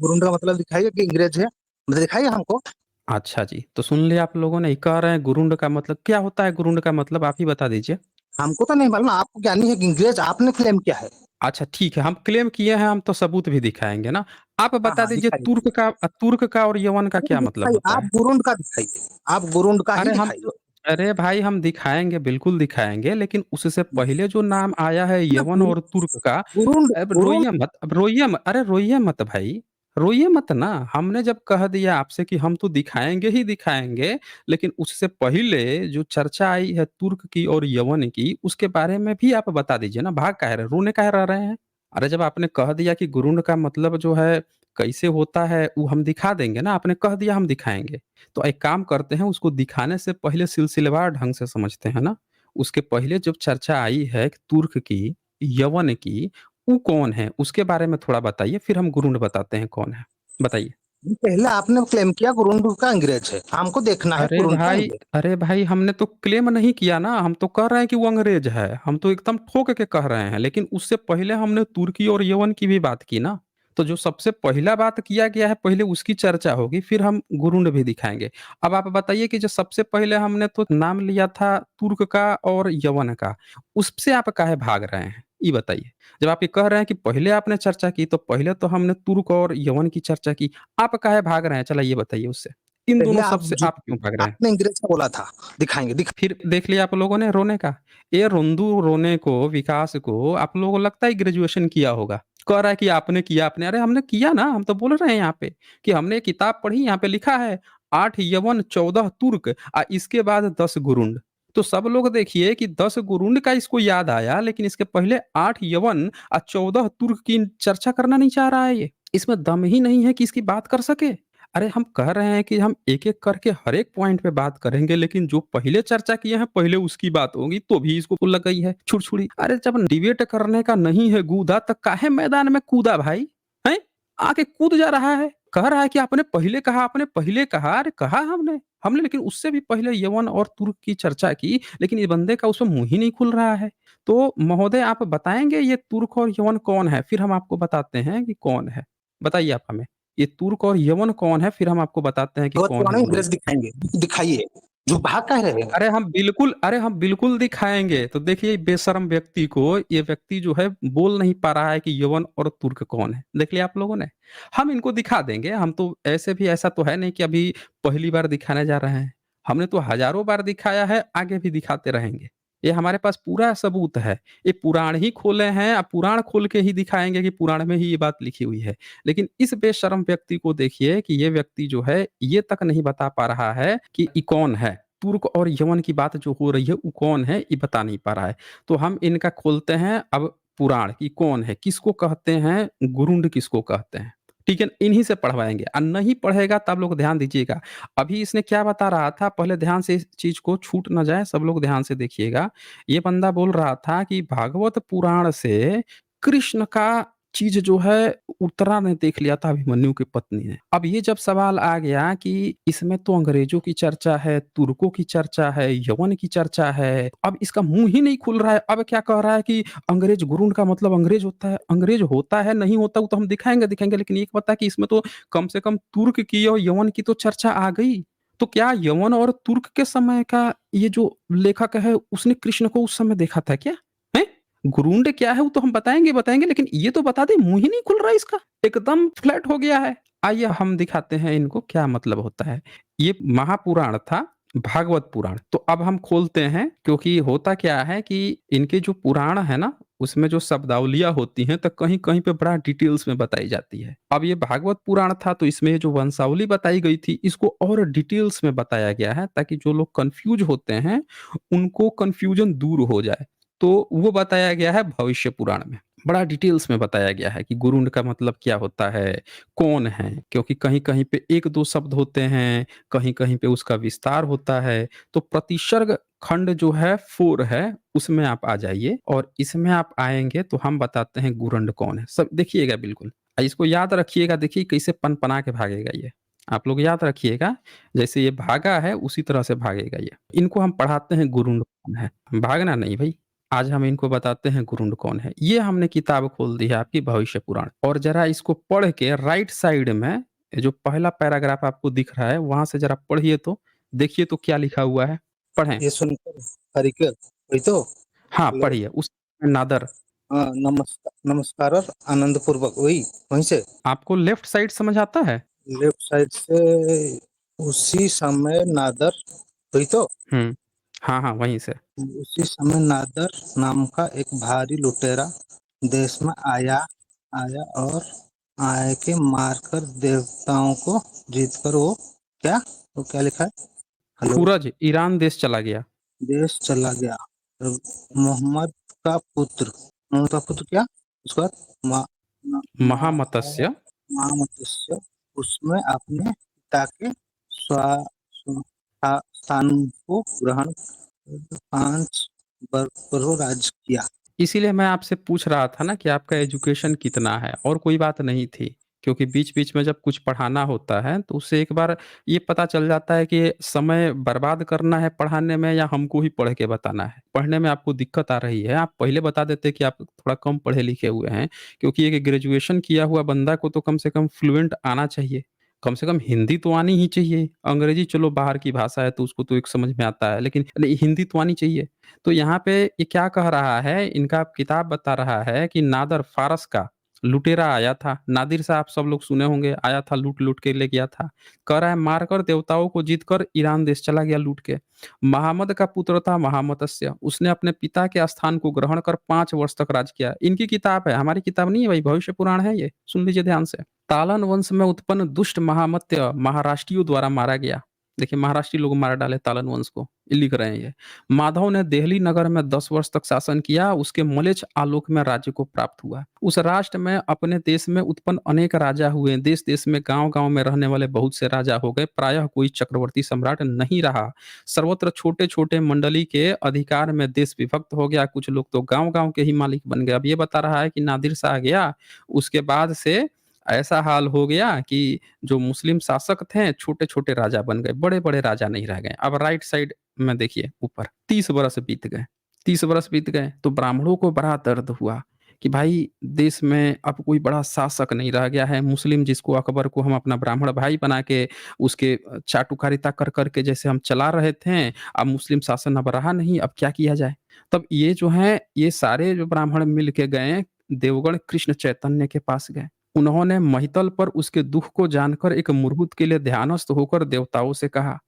गुरुंड का मतलब दिखाइए कि अंग्रेज है, मतलब दिखाइए हमको। अच्छा जी, तो सुन लिया आप लोगों ने, ये कह रहे हैं गुरुंड का मतलब क्या होता है? गुरुंड का मतलब आप ही बता दीजिए। हमको तो नहीं मालूम, आपको ज्ञानी है कि अंग्रेज आपने क्लेम किया है। अच्छा ठीक है, हम क्लेम किए हैं, हम तो सबूत भी दिखाएँगे ना। आप हाँ, बता हाँ, दीजिए दिखाइए। तुर्क का और यवन का क्या मतलब होता आप है? गुरुंड का दिखाइए, आप गुरुंड का ही अरे हम दिखाइए। तो अरे भाई हम दिखाएँगे, बिल्कुल दिखाएँगे, लेकिन उससे पहले जो नाम आया है ना यवन और तुर्क का, गुरुंड अब गुरुंड रोइए मत, अब रोइए अरे रोइए मत भाई। रोइए मत ना, हमने जब कह दिया आपसे कि हम तो दिखाएँगे ही दिखाएँगे, लेकिन उससे पहले जो चर्चा आई है तुर्क की और यवन की, उसके बारे में भी आप बता दीजिए ना, भाग काहे रहे रोने काहे रह रहे हैं? अरे जब आपने कह दिया कि गुरूंड का मतलब जो है कैसे होता है, वो हम दिखा देंगे ना, आपने कह दिया हम दिखाएँगे। तो एक काम करते हैं, उसको दिखाने से पहले सिलसिलेवार ढंग से समझते हैं ना। उसके पहले जब चर्चा आई है तुर्क की, यवन की, वो कौन है? उसके बारे में थोड़ा बताइए, फिर हम गुरूंड बताते हैं कौन है। बताइए। पहले आपने क्लेम किया गुरुंड का अंग्रेज है, हमको देखना है गुरुंड का अंग्रेज। अरे भाई हमने तो क्लेम नहीं किया ना, हम तो कह रहे हैं कि वो अंग्रेज है। हम तो एकदम ठोक के कह रहे हैं, लेकिन उससे पहले हमने तुर्की और यवन की भी बात की ना। तो जो सबसे पहला बात किया गया है, पहले उसकी चर्चा होगी, फिर हम गुरूंड भी दिखाएँगे। अब आप बताइए कि जो सबसे पहले हमने तो नाम लिया था तुर्क का और यवन का, उससे आप काहे भाग रहे हैं? ये बताइए। जब आप ये कह रहे हैं कि पहले आपने चर्चा की, तो पहले तो हमने तुर्क और यवन की चर्चा की। आप काहे भाग रहे हैं? चला ये बताइए उससे। इन पहले दोनों आप सबसे आप क्यों भाग रहे हैं? आपने अंग्रेज का बोला था, दिखाएंगे फिर देख लिया आप लोगों ने रोने का। ये रोंदू रोने को, विकास को आप लोगों को लगता है ग्रेजुएशन किया होगा। कह रहा है कि आपने किया आपने, अरे हमने किया ना, हम तो बोल रहे हैं यहाँ पे कि हमने एक किताब पढ़ी, यहाँ पे लिखा है 8 यवन 14 तुर्क इसके बाद 10 गुरुंड। तो सब लोग देखिए कि 10 गुरुंड का इसको याद आया, लेकिन इसके पहले 8 यवन 14 तुर्क की चर्चा करना नहीं चाह रहा है ये। इसमें दम ही नहीं है कि इसकी बात कर सके। अरे हम कह रहे हैं कि हम एक-एक करके हर एक पॉइंट पे बात करेंगे, लेकिन जो पहले चर्चा किए हैं, पहले उसकी बात होगी, तो भी इसको लग गई है छुड़छुड़ी। अरे जब डिबेट करने का नहीं है गूदा, तो काहे मैदान में कूदा भाई? हैं? आके कूद जा रहा है। कह रहा है कि आपने पहले कहा, अरे कहा हमने। हमने लेकिन उससे भी पहले यवन और तुर्क की चर्चा की, लेकिन ये बंदे का उसमें मुँह ही नहीं खुल रहा है। तो महोदय आप बताएँगे ये तुर्क और यवन कौन है? फिर हम आपको बताते हैं कि कौन है। बताइए आप हमें। ये तुर्क और यमन कौन है? फिर हम आपको बताते हैं कि भगवत कौन है पुराण गुरु। अंग्रेज दिखाएंगे, दिखाइए, जो भाग कह रहे हैं। अरे हम बिल्कुल दिखाएँगे। तो देखिए बेशर्म व्यक्ति को, ये व्यक्ति जो है बोल नहीं पा रहा है कि यवन और तुर्क कौन है। देख लिया आप लोगों ने? हम इनको दिखा देंगे। हम तो ऐसे भी ऐसा तो है नहीं कि अभी पहली बार दिखाने जा रहे हैं। हमने तो हज़ारों बार दिखाया है, आगे भी दिखाते रहेंगे। ये हमारे पास पूरा सबूत है। ये पुराण ही खोले हैं, अब पुराण खोल के ही दिखाएँगे कि पुराण में ही ये बात लिखी हुई है। लेकिन इस बेशर्म व्यक्ति को देखिए कि ये व्यक्ति जो है, ये तक नहीं बता पा रहा है कि ये कौन है? तुर्क और यमन की बात जो हो रही है, वो कौन है? ये बता नहीं पा रहा है। तो हम इनका खोलते हैं अब पुराण कि कौन है? किसको कहते हैं? गुरुंड किसको कहते हैं? ठीक है? इन्हीं से पढ़वाएँगे और नहीं पढ़ेगा तो आप लोग ध्यान दीजिएगा। अभी इसने क्या बता रहा था, पहले ध्यान से इस चीज़ को छूट ना जाए, सब लोग ध्यान से देखिएगा। ये बंदा बोल रहा था कि भागवत पुराण से कृष्ण का चीज़ जो है उत्तरा ने देख लिया था अभिमन्यु की पत्नी ने। अब ये जब सवाल आ गया कि इसमें तो अंग्रेज़ों की चर्चा है, तुर्कों की चर्चा है, यवन की चर्चा है, अब इसका मुँह ही नहीं खुल रहा है। अब क्या कह रहा है कि अंग्रेज़ गुरुंड का मतलब अंग्रेज़ होता है। अंग्रेज़ होता है, नहीं होता वो तो हम दिखाएँगे, लेकिन एक बता कि इसमें तो कम से कम तुर्क की और यवन की तो चर्चा आ गई। तो क्या यवन और तुर्क के समय का ये जो लेखक है, उसने कृष्ण को उस समय देखा था क्या? हैं? गुरूंड क्या है वो तो हम बताएँगे, लेकिन ये तो बता दें, मुँह ही नहीं खुल रहा है इसका। एकदम फ्लैट हो गया है। आइए हम दिखाते हैं इनको क्या मतलब होता है। ये महापुराण था, भागवत पुराण। तो अब हम खोलते हैं, क्योंकि होता क्या है कि इनके जो पुराण है ना, उसमें जो शब्दावलियाँ होती हैं, तो कहीं-कहीं पे बड़ा डिटेल्स में बताई जाती है। अब ये भागवत पुराण था, तो इसमें जो वंशावली बताई गई थी, इसको और डिटेल्स में बताया गया है, ताकि जो लोग कन्फ्यूज़ होते हैं, उनको कन्फ्यूज़न दूर हो जाए। तो वो बताया गया है भविष्य पुराण में। बड़ा डिटेल्स में बताया गया है कि गुरुंड का मतलब क्या होता है, कौन है? क्योंकि कहीं-कहीं पे 1-2 शब्द होते हैं, कहीं-कहीं पे उसका विस्तार होता है। तो प्रतिसर्ग खंड जो है 4 है, उसमें आप आ जाइए और इसमें आप आएँगे तो हम बताते हैं गुरंड कौन है। सब देखिएगा बिल्कुल। इसको याद रखिएगा, देखिए कैसे पनपना के भागेगा ये। आप लोग याद रखिएगा, जैसे ये भागा है उसी तरह से भागेगा ये। इनको हम पढ़ाते हैं गुरुंड कौन है, भागना नहीं भई। आज हम इनको बताते हैं गुरुंड कौन है। ये हमने किताब खोल दी है आपकी भविष्य पुराण, और ज़रा इसको पढ़ के राइट साइड में ये जो पहला पैराग्राफ आपको दिख रहा है, वहाँ से ज़रा पढ़िए तो, देखिए तो क्या लिखा हुआ है? पढ़ें। ये सुनकर हरिके वही तो। हाँ, हेलो। पढ़िए उस नादर। हाँ, नमस्कार और आनंद पूर्वक वही वहीं से आपको लेफ्ट साइड समझ आता है? लेफ्ट साइड से उसी समय नादर, वही तो। हुँ। हाँ, हाँ, वहीं से। उसी समय नादर नाम का एक भारी लुटेरा देश में आया आया और आए के मारकर देवताओं को जीतकर वो क्या लिखा है? हेलो। सूरज ईरान देश चला गया। देश चला गया। तो मोहम्मद का पुत्र, मोहम्मद का पुत्र क्या? उसका मा, मा, मा, महामतस्य महामतिस्य उसमें अपने पिता के स्थान को ग्रहण 5 वर्षों राज किया। इसीलिए मैं आपसे पूछ रहा था ना कि आपका एजुकेशन कितना है, और कोई बात नहीं थी। क्योंकि बीच-बीच में जब कुछ पढ़ाना होता है, तो उससे एक बार ये पता चल जाता है कि समय बर्बाद करना है पढ़ाने में या हमको ही पढ़ के बताना है। पढ़ने में आपको दिक्कत आ रही है, आप पहले बता देते कि आप थोड़ा कम पढ़े-लिखे हुए हैं, क्योंकि एक ग्रेजुएशन किया हुआ बंदा को तो कम से कम फ्लुएंट आना चाहिए। कम से कम हिंदी तो आनी ही चाहिए। अंग्रेजी चलो बाहर की भाषा है तो उसको तो एक समझ में आता है, लेकिन नहीं, हिंदी तो आनी चाहिए। तो यहाँ पे ये क्या कह रहा है, इनका किताब बता रहा है कि नादर फ़ारस का लुटेरा आया था। नादिर साहब सब लोग सुने होंगे, आया था लूट-लूट के ले गया था। कह रहा है मारकर देवताओं को जीत कर ईरान देश चला गया लूट के। महामद का पुत्र था महामतस्य, उसने अपने पिता के स्थान को ग्रहण कर 5 वर्ष तक राज किया। इनकी किताब है, हमारी किताब नहीं है भाई, भविष्य पुराण है ये, सुन लीजिए ध्यान से। तालन वंश में उत्पन्न दुष्ट महामत्य महाराष्ट्रियों द्वारा मारा गया। देखिए महाराष्ट्री लोग मार डाले तालन वंश को, ये लिख रहे हैं ये। माधव ने देहली नगर में 10 वर्ष तक शासन किया, उसके मलेच्छ आलोक में राज्य को प्राप्त हुआ। उस राष्ट्र में अपने देश में उत्पन्न अनेक राजा हुए, देश-देश में गाँव-गाँव में रहने वाले बहुत से राजा हो गए, प्रायः कोई चक्रवर्ती सम्राट नहीं रहा। सर्वत्र छोटे-छोटे मंडली के अधिकार में देश विभक्त हो गया, कुछ लोग तो गाँव-गाँव के ही मालिक बन गए। अब ये बता रहा है कि नादिर शाह गया, उसके बाद से ऐसा हाल हो गया कि जो मुस्लिम शासक थे, छोटे-छोटे राजा बन गए, बड़े-बड़े राजा नहीं रह गए। अब राइट साइड में देखिए ऊपर 30 बरस बीत गए। 30 बरस बीत गए तो ब्राह्मणों को बड़ा दर्द हुआ कि भाई देश में अब कोई बड़ा शासक नहीं रह गया है। मुस्लिम जिसको अकबर को हम अपना ब्राह्मण भाई बना के उसके चाटुकारिता कर के जैसे हम चला रहे थे, अब मुस्लिम शासन अब रहा नहीं, अब क्या किया जाए? तब ये जो हैं, ये सारे जो ब्राह्मण मिल के गए, देवगढ़ कृष्ण चैतन्य के पास गए। उन्होंने महितल पर उसके दुःख को जानकर एक मुहूर्त के लिए ध्यानस्थ होकर देवताओं से कहा।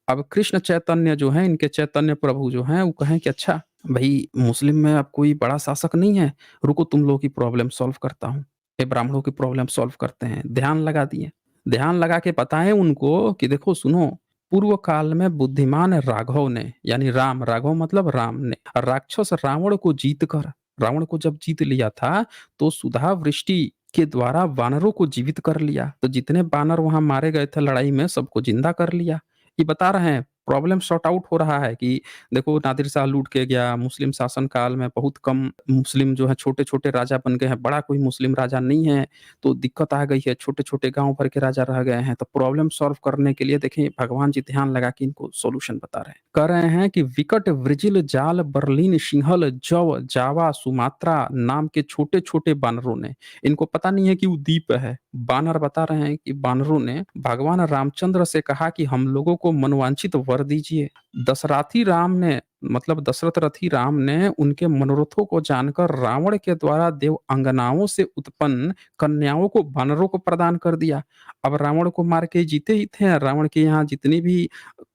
अब कृष्ण चैतन्य जो हैं, इनके चैतन्य प्रभु जो हैं, वो कहें कि अच्छा भई मुस्लिम में अब कोई बड़ा शासक नहीं है, रुको तुम लोगों की प्रॉब्लम सॉल्व करता हूँ। ये ब्राह्मणों की प्रॉब्लम सॉल्व करते हैं। ध्यान लगा दिए। ध्यान लगा के बताएँ उनको कि देखो सुनो, पूर्व काल में बुद्धिमान राघव ने, यानी राम, राघव मतलब राम ने, राक्षस रावण को जीत कर, रावण को जब जीत लिया था, तो सुधा वृष्टि के द्वारा वानरों को जीवित कर लिया। तो जितने बानर वहाँ मारे गए थे लड़ाई में, सबको जिंदा कर लिया। ये बता रहे हैं, प्रॉब्लम सॉर्ट आउट हो रहा है कि देखो नादिर शाह लूट के गया, मुस्लिम शासन काल में बहुत कम मुस्लिम जो है छोटे-छोटे राजा बन गए हैं, बड़ा कोई मुस्लिम राजा नहीं है, तो दिक्कत आ गई है, छोटे-छोटे गाँव भर के राजा रह गए हैं। तो प्रॉब्लम सॉल्व करने के लिए देखिए भगवान जी ध्यान लगा के इनको सॉल्यूशन बता रहे हैं। कह रहे हैं कि विकट वृजिल जाल बर्लिन सिंहल जव जावा सुमात्रा नाम के छोटे-छोटे बानरों ने, इनको पता नहीं है कि वो द्वीप है। बानर बता रहे हैं कि बानरों ने भगवान रामचंद्र से कहा कि हम लोगों को मनवांछित वर दीजिए। दशरथी राम ने, मतलब दशरथ रथी राम ने उनके मनोरथों को जानकर रावण के द्वारा देव अंगनाओं से उत्पन्न कन्याओं को बानरों को प्रदान कर दिया। अब रावण को मार के जीते ही थे। रावण के यहाँ जितनी भी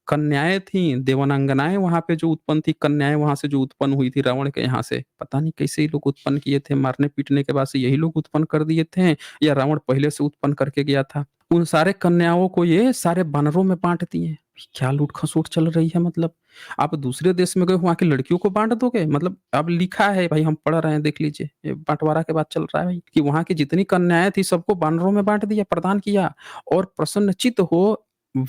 कन्याएँ थीं, देवांगनाएँ वहाँ पे जो उत्पन्न थी, कन्याएँ वहाँ से जो उत्पन्न हुई थी रावण के यहाँ से, पता नहीं कैसे ये लोग उत्पन्न किए थे, मारने-पीटने के बाद से यही लोग उत्पन्न कर दिए थे या रावण पहले से उत्पन्न करके गया था। उन सारे कन्याओं को ये सारे बानरों में बाँट दिए। क्या लूट-खसोट चल रही है मतलब? आप दूसरे देश में गए वहाँ की लड़कियों को बाँट दोगे? मतलब अब लिखा है भाई, हम पढ़ रहे हैं देख लीजिए, ये बँटवारा के बाद चल रहा है भाई कि वहाँ की जितनी कन्याएँ थी सबको बानरों में बाँट दिया, प्रदान किया और प्रसन्नचित्त हो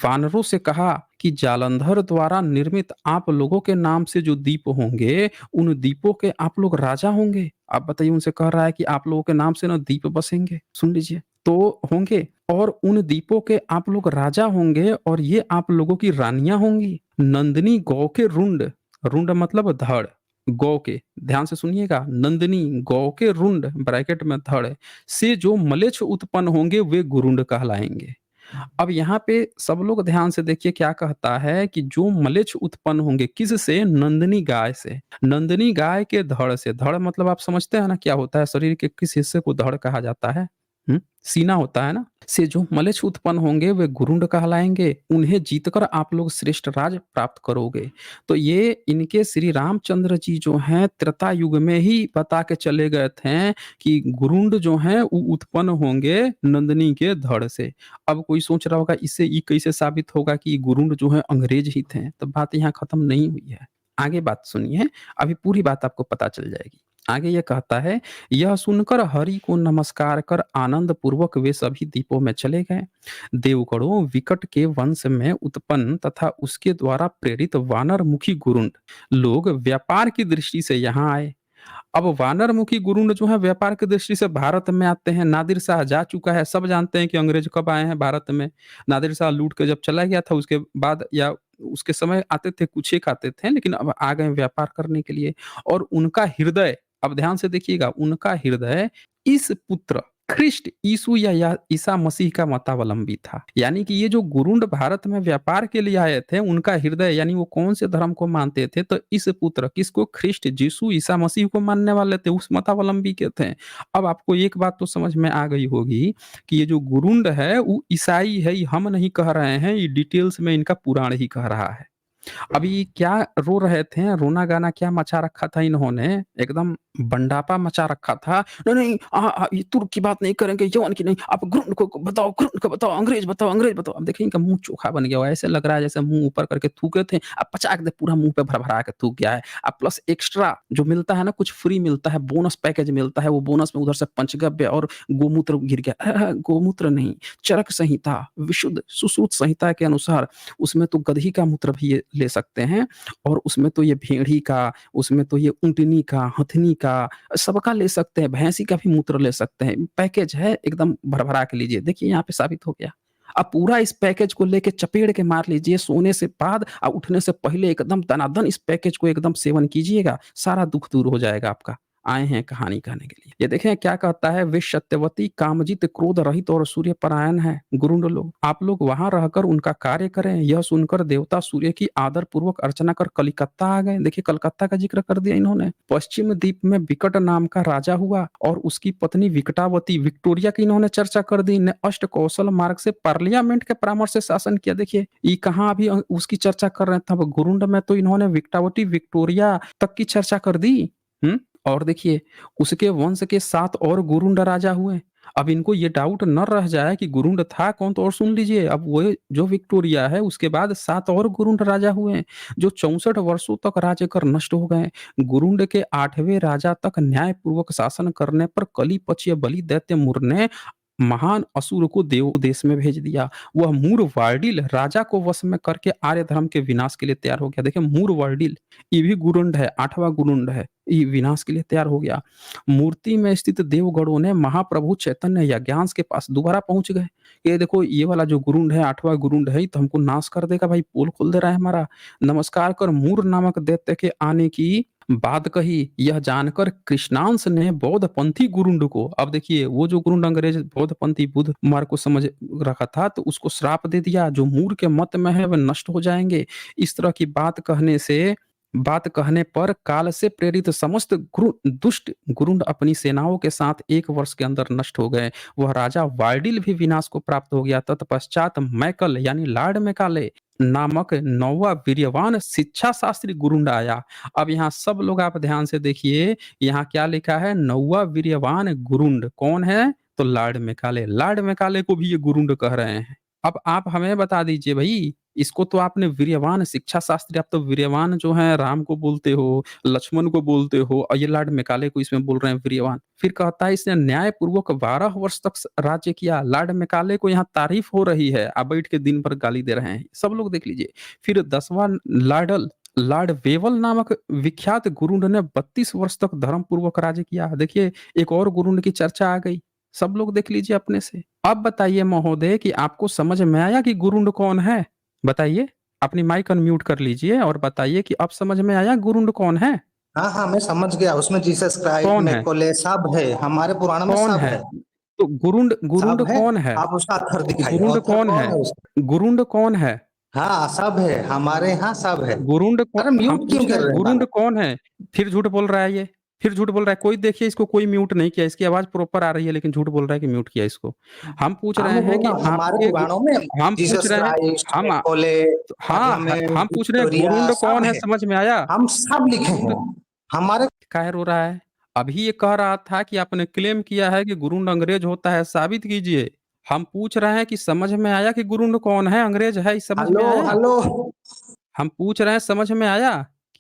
वानरों से कहा कि जालंधर द्वारा निर्मित आप लोगों के नाम से जो द्वीप होंगे, उन द्वीपों के आप लोग राजा होंगे। आप बताइए, उनसे कह रहा है कि आप लोगों के नाम से ना द्वीप बसेंगे। सुन लीजिए, तो होंगे और उन द्वीपों के आप लोग राजा होंगे और ये आप लोगों की रानियाँ होंगी। नंदिनी गौ के रुंड, रुंड मतलब धड़, गौ के, ध्यान से सुनिएगा, नंदिनी गौ के रुंड ब्रैकेट में धड़ से जो मलेच्छ उत्पन्न होंगे वे गुरुंड कहलाएँगे। अब यहाँ पे सब लोग ध्यान से देखिए क्या कहता है कि जो मलेच्छ उत्पन्न होंगे किससे? नंदिनी गाय से। नंदिनी गाय के धड़ से। धड़ मतलब आप समझते हैं ना क्या होता है? शरीर के किस हिस्से को धड़ कहा जाता है? सीना होता है ना, से जो मलेच्छ उत्पन्न होंगे वे गुरुंड कहलाएँगे, उन्हें जीतकर आप लोग श्रेष्ठ राज प्राप्त करोगे। तो ये इनके श्री रामचंद्र जी जो हैं त्रेता युग में ही बता के चले गए थे कि गुरुंड जो हैं वो उत्पन्न होंगे नंदिनी के धड़ से। अब कोई सोच रहा होगा इससे ये कैसे साबित होगा कि गुरुंड जो हैं अंग्रेज ही थे? तो बात यहाँ खत्म नहीं हुई है। आगे बात सुनिए, अभी पूरी बात आपको पता चल जाएगी। आगे ये कहता है, यह सुनकर हरि को नमस्कार कर आनंद पूर्वक वे सभी द्वीपों में चले गए। देवगणों विकट के वंश में उत्पन्न तथा उसके द्वारा प्रेरित वानर मुखी गुरुंड लोग व्यापार की दृष्टि से यहाँ आए। अब वानरमुखी गुरुंड जो है व्यापार की दृष्टि से भारत में आते हैं। नादिर शाह जा चुका है, सब जानते हैं कि अंग्रेज कब आए हैं भारत में। नादिर शाह लूट के जब चला गया था उसके बाद या उसके समय आते थे, कुछ एक आते थे, लेकिन अब आ गए व्यापार करने के लिए। और उनका हृदय, अब ध्यान से देखिएगा, उनका हृदय इस पुत्र ख्रिस्ट यीशु या ईसा मसीह का मतावलंबी था। यानी कि ये जो गुरुंड भारत में व्यापार के लिए आए थे, उनका हृदय यानी वो कौन से धर्म को मानते थे? तो इस पुत्र किसको? ख्रिस्ट यीशु ईसा मसीह को मानने वाले थे, उस मतावलंबी के थे। अब आपको एक बात तो समझ में आ गई होगी कि ये जो गुरुंड है वो ईसाई है, ये हम नहीं कह रहे हैं, ये डिटेल्स में इनका पुराण ही कह रहा है। अभी क्या रो रहे थे, रोना-गाना क्या मचा रखा था इन्होंने, एकदम बंडापा मचा रखा था। नहीं, नहीं ये तुर्क की बात नहीं करेंगे, यवन की नहीं, आप ग्रुंड को बताओ, ग्रुंड को बताओ, अंग्रेज बताओ, अंग्रेज बताओ। अब देखिए इनका मुँह चोखा बन गया हुआ है, ऐसे लग रहा है जैसे मुँह ऊपर करके थूके थे, अब पचाक दे पूरा मुँह पे भर-भरा के थूक गया है। अब प्लस एक्स्ट्रा जो मिलता है ना, कुछ फ्री मिलता है, बोनस पैकेज मिलता है, वो बोनस में उधर से पंचगव्य और गोमूत्र गिर गया। गोमूत्र नहीं, चरक संहिता, विशुद्ध सुश्रुत संहिता के अनुसार उसमें तो गदही का मूत्र भी ये ले सकते हैं, और उसमें तो ये भेड़ी का, उसमें तो ये ऊँटनी का, हथनी का, सबका ले सकते हैं, भैंसी का भी मूत्र ले सकते हैं। पैकेज है, एकदम भर-भरा के लीजिए। देखिए यहाँ पे साबित हो गया। अब पूरा इस पैकेज को लेके चपेड़ के मार लीजिए, सोने से बाद उठने से पहले एकदम दनादन इस पैकेज को एकदम सेवन कीजिएगा, सारा दुःख दूर हो जाएगा आपका। आए हैं कहानी कहने के लिए। ये देखें क्या कहता है, वे सत्यवती, कामजित, क्रोध रहित और सूर्य परायण है गुरुंड लोग। आप लोग वहां रहकर उनका कार्य करें। यह सुनकर देवता सूर्य की आदर पूर्वक अर्चना कर कलिकत्ता आ गए। देखिए कलकत्ता का जिक्र कर दिया इन्होंने। पश्चिम द्वीप में विकट नाम का राजा हुआ और उसकी पत्नी विकटावती, विक्टोरिया की इन्होंने चर्चा कर दी। ने अष्ट कौशल मार्ग से पार्लियामेंट के परामर्श से शासन किया। देखिए ये कहाँ अभी उसकी चर्चा कर रहे थे, गुरुंड में तो इन्होंने विकटावती, विक्टोरिया तक की चर्चा कर दी। और देखिए उसके वंश के 7 और गुरुंड राजा हुए। अब इनको ये डाउट न रह जाए कि गुरुंड था कौन, तो और सुन लीजिए, अब वो जो विक्टोरिया है उसके बाद 7 और गुरुंड राजा हुए जो 64 वर्षों तक राज्य कर नष्ट हो गए। गुरुंड के 8वें राजा तक न्यायपूर्वक शासन करने पर कलिपचय बलि दैत्य मुर ने महान असुर को देव देश में भेज दिया। वह मूर वार्डिल राजा को वश में करके आर्य धर्म के विनाश के लिए तैयार हो गया। देखिए मूर वार्डिल ये भी गुरुंड है, 8वां गुरुंड है, ये विनाश के लिए तैयार हो गया। मूर्ति में स्थित देवगणों ने महाप्रभु चैतन्य यज्ञांश के पास दोबारा पहुंच गए। ये देखो ये वाला जो गुरुंड है, 8वां गुरुंड है, तो हमको नाश कर देगा भाई, पोल खोल दे रहा है हमारा। नमस्कार कर मूर नामक दैत्य के आने की बात कही। यह जानकर कृष्णांश ने बौद्ध पंथी गुरुंड को, अब देखिए वो जो गुरुंड अंग्रेज बौद्ध पंथी बुद्ध मार्ग को समझ रखा था, तो उसको श्राप दे दिया, जो मूर के मत में है वह नष्ट हो जाएंगे। इस तरह की बात कहने पर काल से प्रेरित समस्त दुष्ट गुरुंड अपनी सेनाओं के साथ 1 वर्ष के अंदर नष्ट हो गए। वह राजा वार्डिल भी विनाश को प्राप्त हो गया। तत्पश्चात मैकल यानी लॉर्ड मैकाले नामक 9वां वीर्यवान शिक्षा शास्त्री गुरुंड आया। अब यहाँ सब लोग आप ध्यान से देखिए, यहाँ क्या लिखा है, 9वां वीर्यवान गुरुंड कौन है? तो लॉर्ड मैकाले। लॉर्ड मैकाले को भी ये गुरुंड कह रहे हैं। अब आप हमें बता दीजिए भाई, इसको तो आपने वीर्यवान शिक्षा शास्त्री, आप तो वीर्यवान जो है राम को बोलते हो, लक्ष्मण को बोलते हो, और ये लॉर्ड मैकाले को इसमें बोल रहे हैं वीर्यवान। फिर कहता है इसने न्यायपूर्वक 12 वर्ष तक राज्य किया। लॉर्ड मैकाले को यहाँ तारीफ हो रही है, आप बैठ के दिन भर गाली दे रहे हैं, सब लोग देख लीजिए। फिर 10वां लॉर्ड वेवल नामक विख्यात गुरुंड ने 32 वर्ष तक धर्म पूर्वक राज्य किया। देखिए एक और गुरुंड की चर्चा आ गई, सब लोग देख लीजिए अपने से। अब बताइए महोदय कि आपको समझ में आया कि गुरुंड कौन है? बताइए, अपनी माइक अनम्यूट कर लीजिए और बताइए कि अब समझ में आया गुरुंड कौन है? हाँ हाँ, मैं समझ गया, उसमें जीसस क्राइस्ट, कौन है? मैकोले सब है, हमारे पुराण में कौन सब है? है। तो गुरुंड गुरुंड सब है। कौन है? आप उसका अक्षर दिखाइए, गुरुंड ऑथर कौन कौन है? है उसका? गुरुंड कौन है? हाँ सब है, हमारे यहाँ सब है। गुरुंड अरे हम म्यूट क्यों पूछ रहे कर हैं रहे हैं गुरुंड बाबू? कौन है? फिर झूठ बोल रहा है ये। फिर झूठ बोल रहा है। कोई देखिए इसको कोई म्यूट नहीं किया, इसकी आवाज़ प्रॉपर आ रही है लेकिन झूठ बोल रहा है कि म्यूट किया इसको। हम पूछ हाँ रहे मैं हैं बोल कि रहा हूँ हमारे आपके गु पुराणों में हम पूछ जीसस रहे हैं क्राइस्ट, हम मैकॉले, हाँ, हम पार्लियामेंट, पूछ रहे हैं विक्टोरिया गुरुंड कौन सब है है, समझ में आया? हम सब लिखे गुरुंड हैं। हमारे काहे रो रहा है? अभी ये कह रहा था कि आपने क्लेम किया है कि गुरुंड अंग्रेज होता है, साबित कीजिए। हम पूछ रहे हैं कि समझ में आया कि गुरुंड कौन है, अंग्रेज है, ये समझ में हेलो आया? हेलो, हम पूछ रहे हैं समझ में आया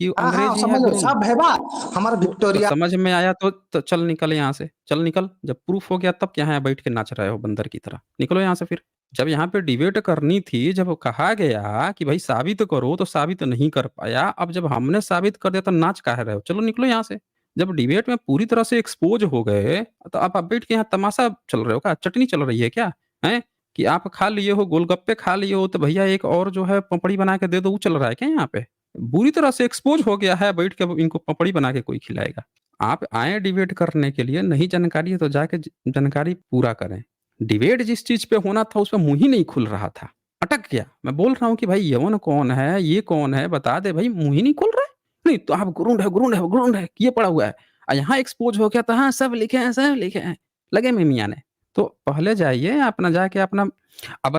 कि हाँ हाँ अंग्रेज ही है समझ लो गुरुंड? सब है बात, हमारा तो विक्टोरिया। समझ में आया तो चल निकल यहाँ से, चल निकल। जब प्रूफ हो गया तब क्या यहाँ बैठ के नाच रहे हो बंदर की तरह? निकलो यहाँ से फिर। जब यहाँ पे डिबेट करनी थी, जब कहा गया कि भाई साबित करो तो साबित नहीं कर पाया, अब जब हमने साबित कर दिया तो नाच काहे रहे हो? चलो निकलो यहाँ से। जब डिबेट में पूरी तरह से एक्सपोज हो गए, तो अब आप बैठ के यहाँ तमाशा चल रहे हो क्या? चटनी चल रही है क्या? हैं? कि आप खा लिए हो, गोलगप्पे खा लिए हो, तो भैया एक और जो है पपड़ी बना के दे दो, वो चल रहा है क्या यहाँ पे? बुरी तरह से एक्सपोज हो गया है, बैठ के अब इनको पपड़ी बना के कोई खिलाएगा। आप आए डिबेट करने के लिए, नहीं जानकारी है तो जाके जानकारी पूरा करें। डिबेट जिस चीज पे होना था उसमें मुंह ही नहीं खुल रहा था, अटक गया। मैं बोल रहा हूँ कि भाई यवन कौन है, ये कौन है, बता दे भाई, मुंह ही नहीं खुल रहा है। नहीं तो आप गुरुंड है, गुरुंड है, गुरुंड है ये पड़ा हुआ है। यहाँ एक्सपोज हो गया तो हाँ सब लिखे हैं, सब लिखे हैं, लगे में मियाँ ने। तो पहले जाइए अपना, जाके अपना अब